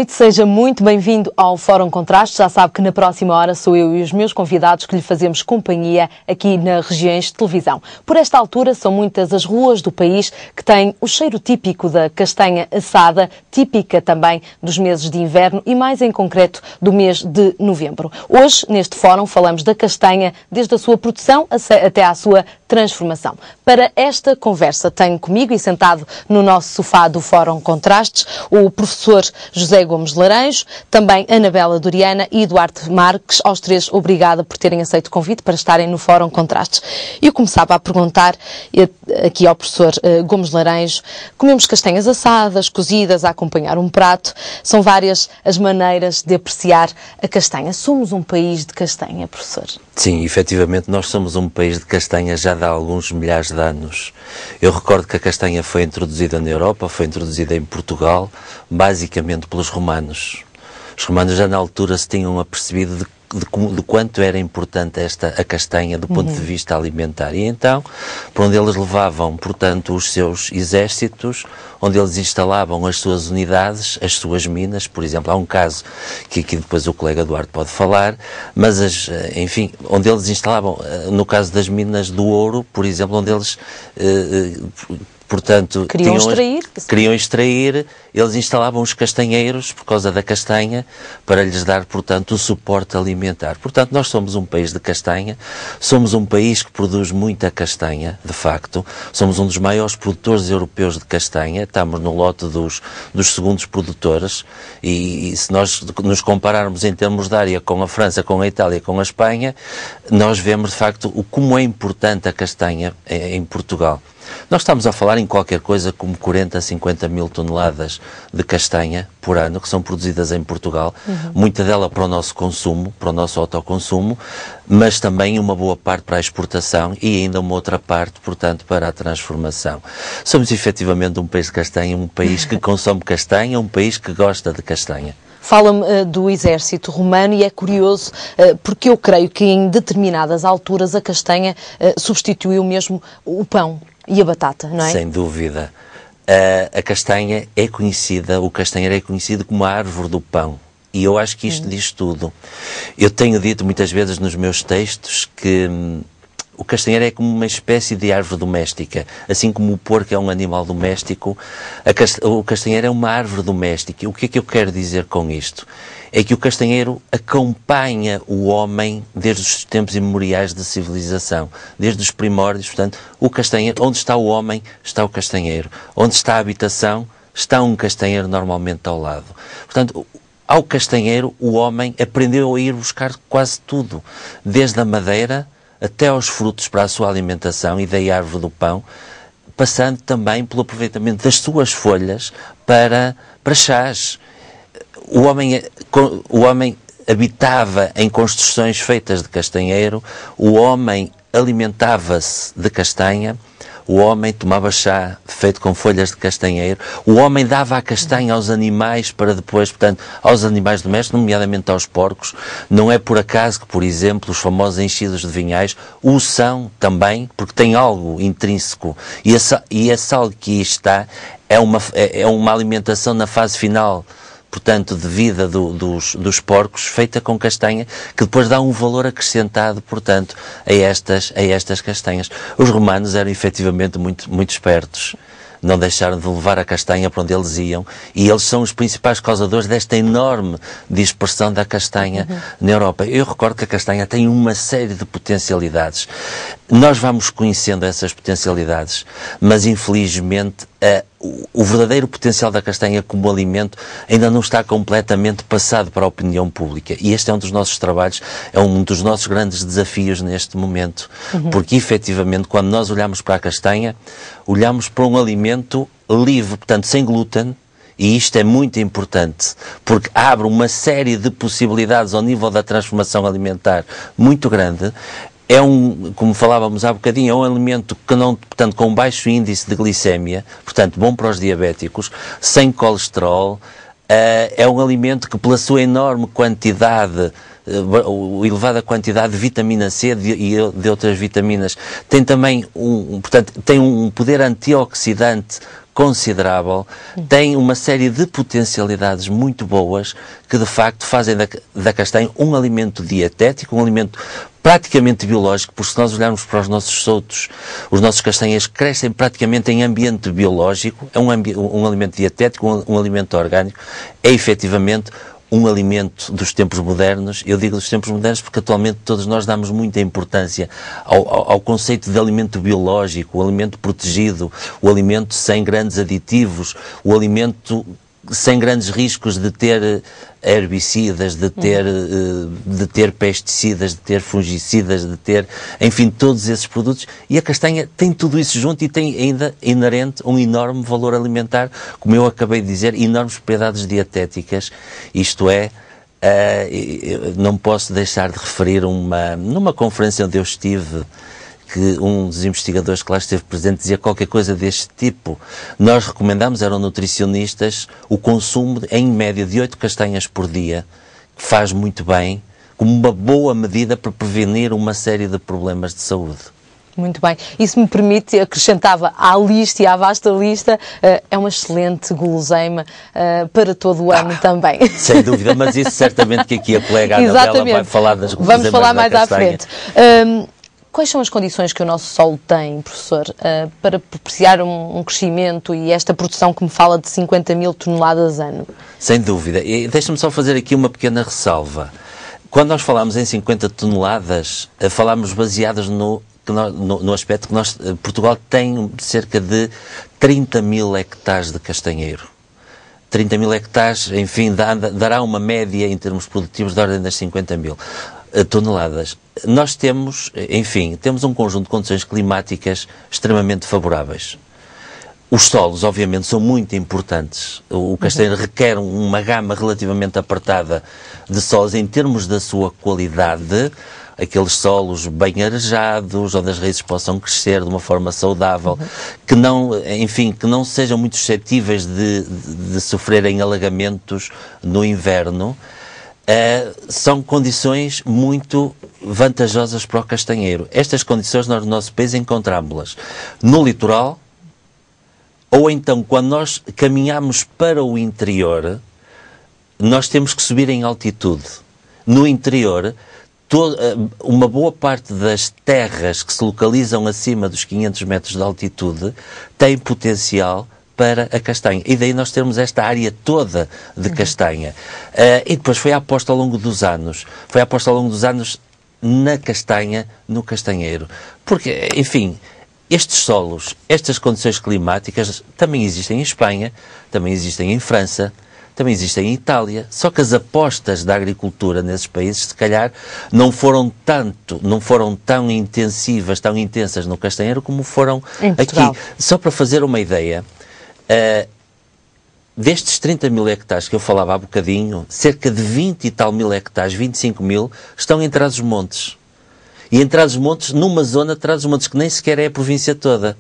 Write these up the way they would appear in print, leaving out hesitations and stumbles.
noite, seja muito bem-vindo ao Fórum Contrastes. Já sabe que na próxima hora sou eu e os meus convidados que lhe fazemos companhia aqui nas regiões de televisão. Por esta altura são muitas as ruas do país que têm o cheiro típico da castanha assada, típica também dos meses de inverno e mais em concreto do mês de novembro. Hoje, neste Fórum, falamos da castanha desde a sua produção até à sua transformação. Para esta conversa tenho comigo e sentado no nosso sofá do Fórum Contrastes o professor José Gomes Laranjo, também Anabela Doriana e Eduardo Marques. Aos três, obrigada por terem aceito o convite para estarem no Fórum Contrastes. Eu começava a perguntar aqui ao professor Gomes Laranjo: comemos castanhas assadas, cozidas, a acompanhar um prato. São várias as maneiras de apreciar a castanha. Somos um país de castanha, professor? Sim, efetivamente nós somos um país de castanha já de há alguns milhares de anos. Eu recordo que a castanha foi introduzida na Europa, foi introduzida em Portugal, basicamente pelos romanos. Os romanos já na altura se tinham apercebido de quanto era importante a castanha do ponto de vista alimentar. E então, para onde eles levavam, portanto, os seus exércitos, onde eles instalavam as suas unidades, as suas minas, por exemplo, há um caso que aqui depois o colega Eduardo pode falar, mas, enfim, onde eles instalavam, no caso das minas do ouro, por exemplo, onde eles... portanto, queriam extrair, eles instalavam os castanheiros por causa da castanha para lhes dar, portanto, o suporte alimentar. Portanto, nós somos um país de castanha, somos um país que produz muita castanha, de facto, somos um dos maiores produtores europeus de castanha, estamos no lote dos segundos produtores e se nós nos compararmos em termos de área com a França, com a Itália, com a Espanha, nós vemos, de facto, como é importante a castanha em Portugal. Nós estamos a falar em qualquer coisa como 40 a 50 mil toneladas de castanha por ano que são produzidas em Portugal, muita dela para o nosso consumo, para o nosso autoconsumo, mas também uma boa parte para a exportação e ainda uma outra parte, portanto, para a transformação. Somos efetivamente um país de castanha, um país que consome castanha, um país que gosta de castanha. Fala-me do exército romano e é curioso porque eu creio que em determinadas alturas a castanha substituiu mesmo o pão e a batata, não é? Sem dúvida. A castanha é conhecida, o castanheiro é conhecido como a árvore do pão. E eu acho que isto diz tudo. Eu tenho dito muitas vezes nos meus textos que o castanheiro é como uma espécie de árvore doméstica. Assim como o porco é um animal doméstico, o castanheiro é uma árvore doméstica. O que é que eu quero dizer com isto? É que o castanheiro acompanha o homem desde os tempos imemoriais da civilização, desde os primórdios. Portanto, o castanheiro, onde está o homem, está o castanheiro. Onde está a habitação, está um castanheiro normalmente ao lado. Portanto, ao castanheiro, o homem aprendeu a ir buscar quase tudo, desde a madeira até aos frutos para a sua alimentação e daí a árvore do pão, passando também pelo aproveitamento das suas folhas para chás. O homem habitava em construções feitas de castanheiro, o homem alimentava-se de castanha, o homem tomava chá feito com folhas de castanheiro, o homem dava a castanha aos animais para depois, portanto, aos animais domésticos, nomeadamente aos porcos. Não é por acaso que, por exemplo, os famosos enchidos de vinhais o são também, porque tem algo intrínseco. E esse algo que aí está é uma alimentação na fase final, portanto, de vida dos porcos, feita com castanha, que depois dá um valor acrescentado, portanto, a estas castanhas. Os romanos eram efetivamente muito espertos. Não deixaram de levar a castanha para onde eles iam e eles são os principais causadores desta enorme dispersão da castanha na Europa. Eu recordo que a castanha tem uma série de potencialidades. Nós vamos conhecendo essas potencialidades, mas infelizmente o verdadeiro potencial da castanha como alimento ainda não está completamente passado para a opinião pública. E este é um dos nossos trabalhos, é um dos nossos grandes desafios neste momento. Porque, efetivamente, quando nós olhamos para a castanha, olhamos para um alimento livre, portanto, sem glúten, e isto é muito importante, porque abre uma série de possibilidades ao nível da transformação alimentar muito grande. Como falávamos há bocadinho, é um alimento que portanto, com baixo índice de glicémia, portanto, bom para os diabéticos, sem colesterol, é um alimento que pela sua enorme quantidade, elevada quantidade de vitamina C e de outras vitaminas, tem também portanto, tem um poder antioxidante considerável, tem uma série de potencialidades muito boas que, de facto, fazem da castanha um alimento dietético, um alimento praticamente biológico, porque se nós olharmos para os nossos soltos, os nossos castanheiros crescem praticamente em ambiente biológico, é um alimento dietético, um alimento orgânico, é efetivamente um alimento dos tempos modernos. Eu digo dos tempos modernos porque atualmente todos nós damos muita importância ao conceito de alimento biológico, o alimento protegido, o alimento sem grandes aditivos, o alimento sem grandes riscos de ter herbicidas, de ter pesticidas, de ter fungicidas, de ter, enfim, todos esses produtos. E a castanha tem tudo isso junto e tem ainda inerente um enorme valor alimentar, como eu acabei de dizer, enormes propriedades dietéticas. Isto é, não posso deixar de referir numa conferência onde eu estive, que um dos investigadores que lá esteve presente dizia qualquer coisa deste tipo. Nós recomendamos, eram nutricionistas, o consumo em média de 8 castanhas por dia, que faz muito bem, como uma boa medida para prevenir uma série de problemas de saúde. Muito bem. Isso me permite, acrescentava à lista e à vasta lista, é uma excelente guloseima para todo o ano também. Sem dúvida, mas isso certamente que aqui a colega Anabela vai falar das guloseimas. Vamos falar mais à frente. Quais são as condições que o nosso solo tem, professor, para propiciar um crescimento e esta produção que me fala de 50 mil toneladas ano? Sem dúvida. E deixa-me só fazer aqui uma pequena ressalva. Quando nós falamos em 50 toneladas, falamos baseadas no aspecto que Portugal tem cerca de 30 mil hectares de castanheiro. 30 mil hectares, enfim, dará uma média em termos produtivos de ordem das 50 mil toneladas. Nós temos, enfim, temos um conjunto de condições climáticas extremamente favoráveis. Os solos, obviamente, são muito importantes. O castanheiro requer uma gama relativamente apertada de solos em termos da sua qualidade, aqueles solos bem arejados, onde as raízes possam crescer de uma forma saudável, que não sejam muito suscetíveis de sofrerem alagamentos no inverno. São condições muito vantajosas para o castanheiro. Estas condições nós, no nosso país, encontramos-las no litoral, ou então quando nós caminhamos para o interior, nós temos que subir em altitude. No interior, uma boa parte das terras que se localizam acima dos 500 metros de altitude têm potencial para a castanha. E daí nós termos esta área toda de castanha. E depois foi a aposta ao longo dos anos. Foi a aposta ao longo dos anos na castanha, no castanheiro. Porque, enfim, estes solos, estas condições climáticas também existem em Espanha, também existem em França, também existem em Itália. Só que as apostas da agricultura nesses países, se calhar, não foram tão intensivas, tão intensas no castanheiro como foram aqui. Só para fazer uma ideia, destes 30 mil hectares que eu falava há bocadinho, cerca de 20 e tal mil hectares, 25 mil, estão em Trás-os-Montes. E em Trás-os-Montes, numa zona de Trás-os-Montes, que nem sequer é a província toda.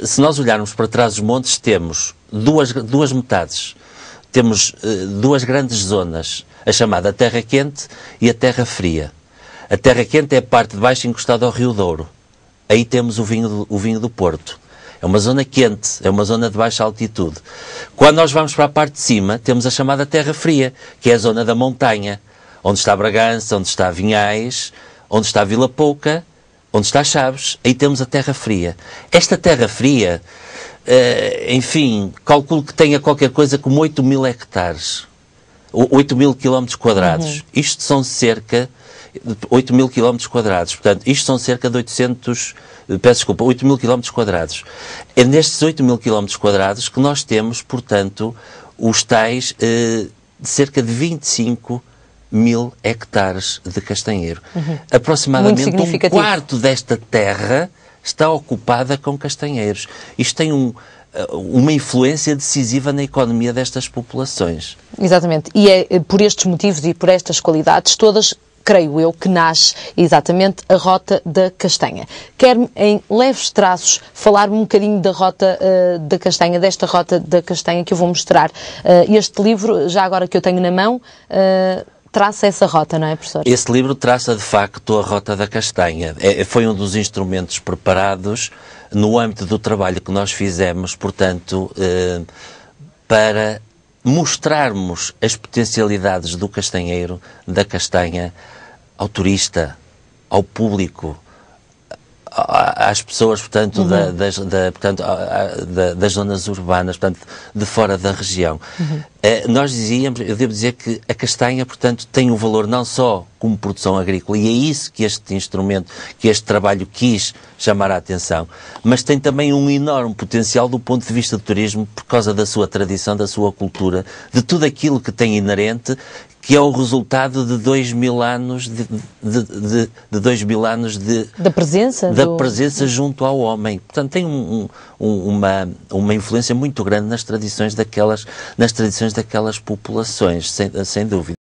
Se nós olharmos para Trás-os-Montes, temos duas metades. Temos duas grandes zonas, a chamada Terra Quente e a Terra Fria. A Terra Quente é a parte de baixo encostada ao Rio Douro. Aí temos o vinho do Porto. É uma zona quente, é uma zona de baixa altitude. Quando nós vamos para a parte de cima, temos a chamada Terra Fria, que é a zona da montanha, onde está Bragança, onde está Vinhais, onde está Vila Pouca, onde está Chaves. Aí temos a Terra Fria. Esta Terra Fria, enfim, calculo que tenha qualquer coisa como 8 mil hectares, 8 mil quilómetros quadrados. Isto são cerca de 8 mil quilómetros quadrados. Portanto, isto são cerca de 8 mil quilómetros quadrados. É nestes 8 mil quilómetros quadrados que nós temos, portanto, os tais cerca de 25 mil hectares de castanheiro. Aproximadamente um quarto desta terra está ocupada com castanheiros. Isto tem uma influência decisiva na economia destas populações. Exatamente. E é por estes motivos e por estas qualidades todas, creio eu, que nasce exatamente a Rota da Castanha. Quero, em leves traços, falar-me um bocadinho da Rota da Castanha, desta Rota da Castanha que eu vou mostrar. Este livro, já agora que eu tenho na mão, traça essa rota, não é, professor? Esse livro traça, de facto, a Rota da Castanha. Foi um dos instrumentos preparados no âmbito do trabalho que nós fizemos, portanto, para mostrarmos as potencialidades do castanheiro, da castanha, ao turista, ao público, às pessoas, portanto, das zonas urbanas, portanto, de fora da região. Nós dizíamos, eu devo dizer que a castanha, portanto, tem um valor não só como produção agrícola, e é isso que este instrumento, que este trabalho quis chamar a atenção, mas tem também um enorme potencial do ponto de vista do turismo, por causa da sua tradição, da sua cultura, de tudo aquilo que tem inerente, que é o resultado de 2000 anos da presença junto ao homem. Portanto, tem uma influência muito grande nas tradições daquelas populações, sem dúvida.